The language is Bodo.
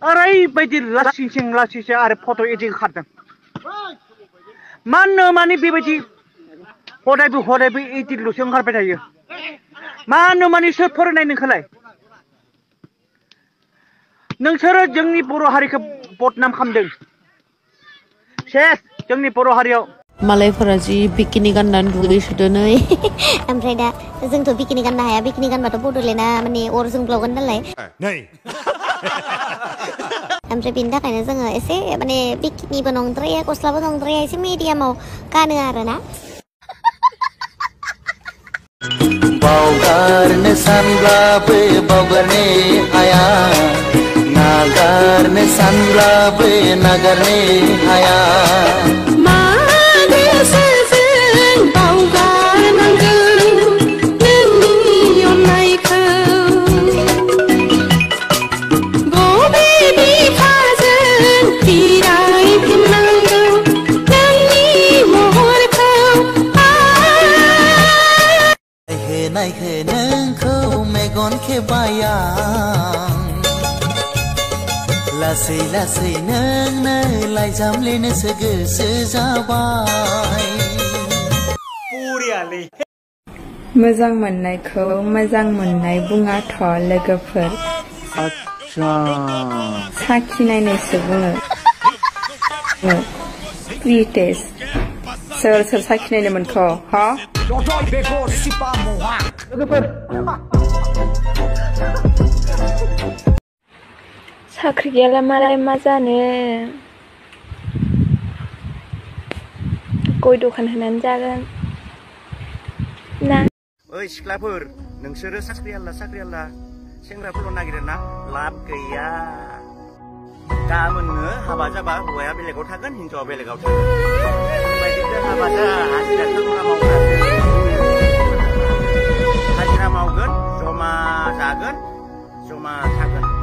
ओरैबायदि लासिंसिं आरो फट' एडिट खारदों मानो माने बेबायदि हदायबो एडिटल'सो ओंखारबाय थायो मानो माने सोर फरायनाय नोंखौलाय नोंसोरो जोंनि बर' हारिखौ बदनाम खालामदों सेस जोंनि बर' हारियाव मालायफोरा जि बिकिनि गाननानै दुगैसोदों नै ओमफ्राय दा जोंथ' बिकिनि गाननो हाया बिकिनि गानबाथ' बड'लेण्डआ माने अर जोंब्लावगोन नालाय ओमफ्राय बेनि थाखायनो जोङो एसे माने बिकिनिबो नंद्राया गस्लाबो नंद्राया एसे मिडियामाव गानो आरोना बावगारनो सानब्लाबो बावगारनो हाया नागारनो सानब्लाबो नागारनो हाया नायखो नोंखौ मेगन खेबाया लासै लासै नोंनो लाइजाम लिरनोसो गोसो जाबाय मोजां मोननायखौ मोजां मोननाय बुङाथ' लोगोफोर साखिनायनायसो बुङो प्रिटेस्ट सोर साखिनायनो मोनखो हा साख्रि गैयाला मालाय मा जानो गय दखान होनानै जागोन ना ओइ सिख्लाफोर नोंसोरो साख्रि आल्ला सेंग्राफोरल' नागिरो ना लाब गैया गाबोननो हाबा जाबा हौवाया बेलेगाव थागोन हिनजावा बेलेगाव थागोन बेबायदिनो हाबा जा हाजिरा मावगोन जमा जागोन जमा थागोन